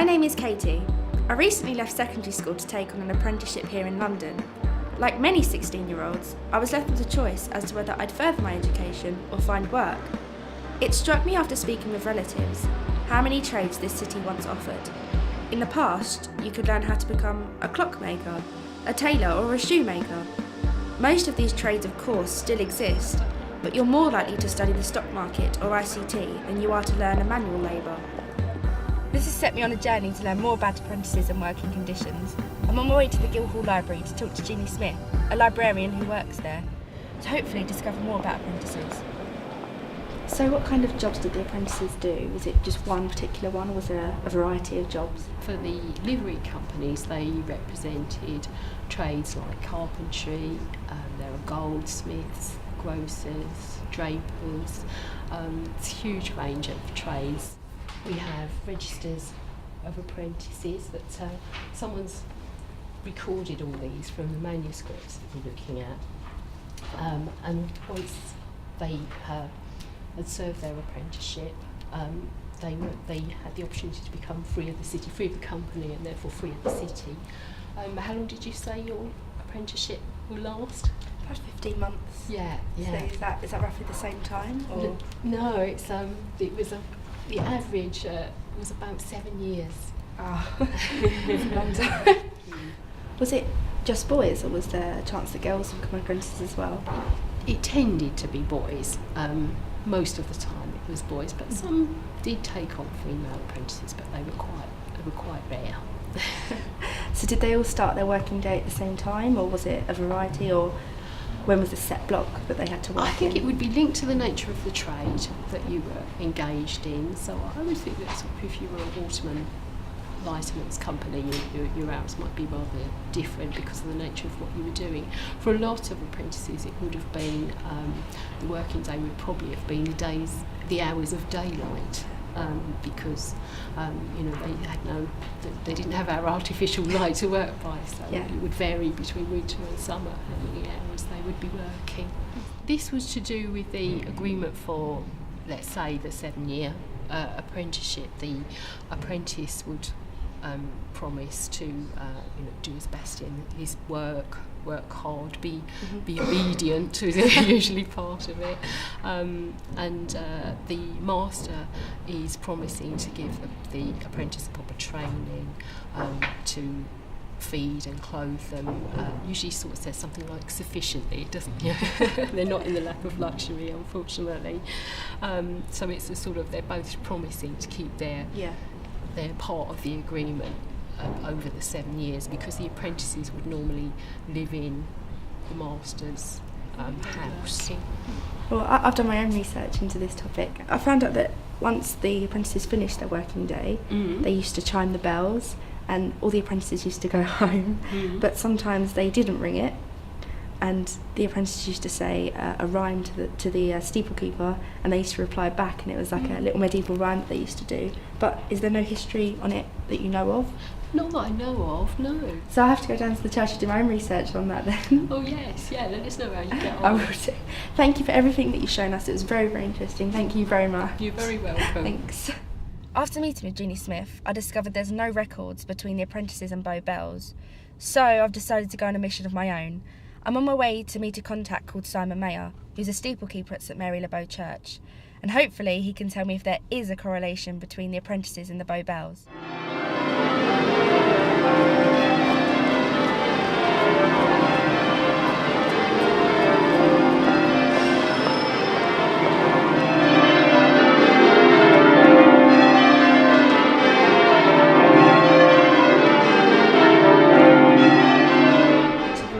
My name is Katie. I recently left secondary school to take on an apprenticeship here in London. Like many 16-year-olds, I was left with a choice as to whether I'd further my education or find work. It struck me after speaking with relatives how many trades this city once offered. In the past, you could learn how to become a clockmaker, a tailor or a shoemaker. Most of these trades, of course, still exist, but you're more likely to study the stock market or ICT than you are to learn a manual labour. This has set me on a journey to learn more about apprentices and working conditions. I'm on my way to the Guildhall Library to talk to Jeannie Smith, a librarian who works there, to hopefully discover more about apprentices. So what kind of jobs did the apprentices do? Was it just one particular one, or was there a variety of jobs? For the livery companies, they represented trades like carpentry, there are goldsmiths, grocers, drapers, it's a huge range of trades. We have registers of apprentices that someone's recorded all these from the manuscripts that we're looking at, and once they had served their apprenticeship, they had the opportunity to become free of the city, free of the company, and therefore free of the city. How long did you say your apprenticeship will last? About 15 months. Yeah. So is that roughly the same time? Or? No, it was the average was about 7 years. It's a long time. Was it just boys, or was there a chance that girls would become apprentices as well? It tended to be boys. Most of the time it was boys, but some did take on female apprentices, but they were quite rare. So did they all start their working day at the same time, or was it a variety, or when was the set block that they had to work in? I think it would be linked to the nature of the trade that you were engaged in. So I would think that if you were a waterman, lighterman's company, your hours might be rather different because of the nature of what you were doing. For a lot of apprentices, it would have been the working day would probably have been the hours of daylight, because they didn't have our artificial light to work by, so it would vary between winter and summer how many hours they would be working. This was to do with the agreement for, let's say, the 7-year apprenticeship. The apprentice would promise to do his best in his work hard, be obedient to usually part of it, and the master is promising to give the apprentice proper training, to feed and clothe them. Usually sort of says something like sufficiently. It doesn't. They're not in the lap of luxury, unfortunately. So it's a sort of, they're both promising to keep their part of the agreement over the 7 years, because the apprentices would normally live in the master's house. Well, I've done my own research into this topic. I found out that once the apprentices finished their working day, they used to chime the bells, and all the apprentices used to go home, but sometimes they didn't ring it, and the apprentices used to say a rhyme to the steeplekeeper, and they used to reply back, and it was like a little medieval rhyme that they used to do. But is there no history on it that you know of? Not that I know of, no. So I have to go down to the church to do my own research on that then. Oh yes, let us know how you get on. I will do. Thank you for everything that you've shown us. It was very, very interesting. Thank you very much. You're very welcome. Thanks. After meeting with Jeannie Smith, I discovered there's no records between the apprentices and Bow Bells. So I've decided to go on a mission of my own. I'm on my way to meet a contact called Simon Mayer, who's a steeplekeeper at St Mary Le Bow Church, and hopefully he can tell me if there is a correlation between the apprentices and the Bow Bells.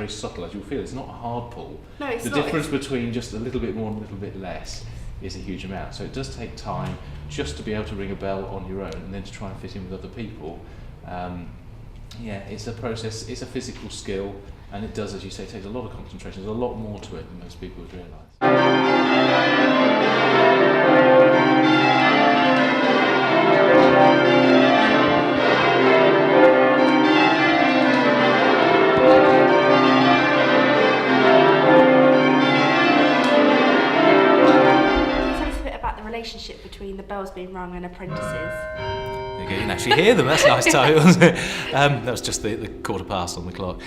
Subtle as you'll feel. It's not a hard pull. No, it's the not. difference between just a little bit more and a little bit less is a huge amount. So it does take time just to be able to ring a bell on your own, and then to try and fit in with other people. It's a process. It's a physical skill, and it does, as you say, take a lot of concentration. There's a lot more to it than most people would realise. Relationship between the bells being rung and apprentices. There you go, you can actually hear them. That's nice, Toby, wasn't it? That was just the quarter past on the clock.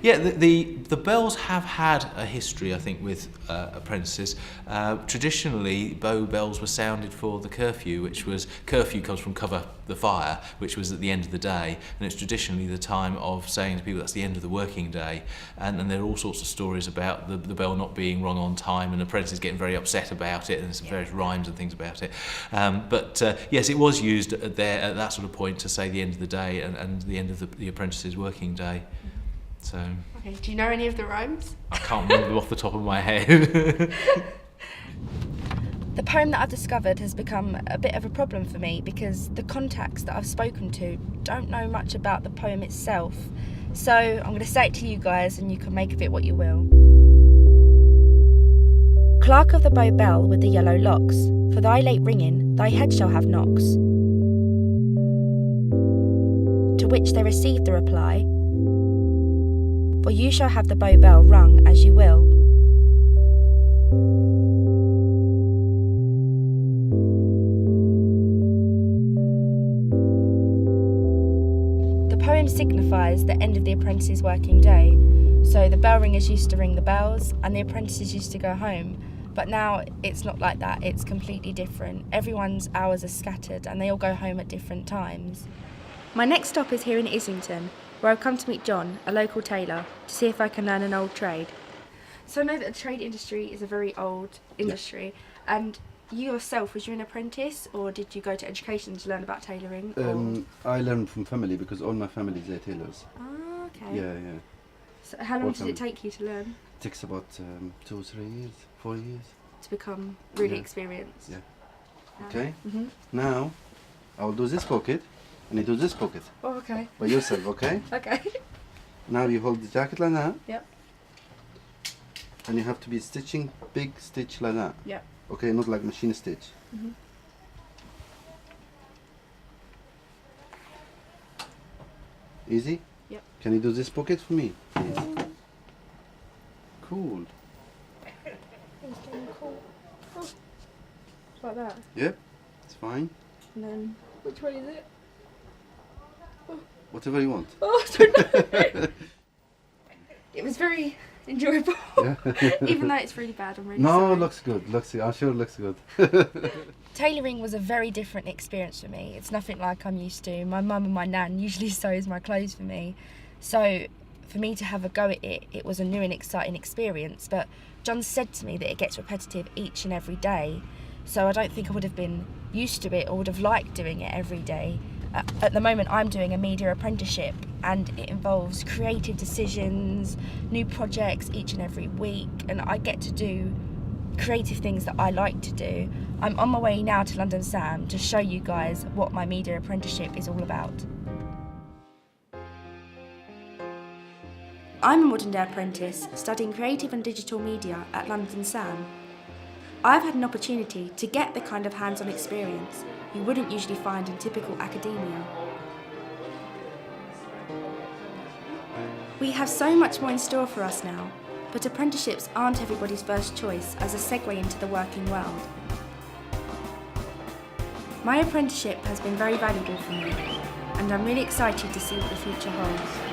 Yeah, the bells have had a history, I think, with apprentices. Traditionally, Bow bells were sounded for the curfew, curfew comes from cover the fire, which was at the end of the day, and it's traditionally the time of saying to people that's the end of the working day. And there are all sorts of stories about the bell not being rung on time and apprentices getting very upset about it, and there's some various rhymes and things about it. But yes, it was used there at that sort of point to say the end of the day and the end of the apprentices' working day. So. Okay, do you know any of the rhymes? I can't remember them off the top of my head. The poem that I've discovered has become a bit of a problem for me because the contacts that I've spoken to don't know much about the poem itself. So I'm going to say it to you guys and you can make of it what you will. Clerk of the Bow Bell with the yellow locks, for thy late ringing, thy head shall have knocks. To which they received the reply, for you shall have the Bow Bell rung as you will. The poem signifies the end of the apprentice's working day. So the bell ringers used to ring the bells and the apprentices used to go home. But now it's not like that, it's completely different. Everyone's hours are scattered and they all go home at different times. My next stop is here in Islington, where I've come to meet John, a local tailor, to see if I can learn an old trade. So I know that the trade industry is a very old industry, and you yourself, was you an apprentice or did you go to education to learn about tailoring? I learned from family because all my family are tailors. Ah, okay. Yeah. So how long did it take you to learn? It takes about 2 or 3 years, 4 years. To become really experienced? Yeah. Okay. Now, I'll do this pocket and you do this pocket. Oh, okay. By yourself, okay? Okay. Now you hold the jacket like that. Yep. And you have to be stitching big stitch like that. Yep. Okay, not like machine stitch. Easy? Yep. Can you do this pocket for me, please? Cool. Oh, like that. Yep, it's fine. And then, which way is it? Whatever you want. Oh, I don't know. It was very enjoyable. Yeah. Even though it's really bad, I'm really No, sorry. it looks good. I'm sure it looks good. Tailoring was a very different experience for me. It's nothing like I'm used to. My mum and my nan usually sews my clothes for me. So for me to have a go at it, it was a new and exciting experience. But John said to me that it gets repetitive each and every day. So I don't think I would have been used to it or would have liked doing it every day. At the moment I'm doing a media apprenticeship and it involves creative decisions, new projects each and every week, and I get to do creative things that I like to do. I'm on my way now to London Sam to show you guys what my media apprenticeship is all about. I'm a modern day apprentice studying creative and digital media at London Sam. I've had an opportunity to get the kind of hands-on experience you wouldn't usually find in typical academia. We have so much more in store for us now, but apprenticeships aren't everybody's first choice as a segue into the working world. My apprenticeship has been very valuable for me, and I'm really excited to see what the future holds.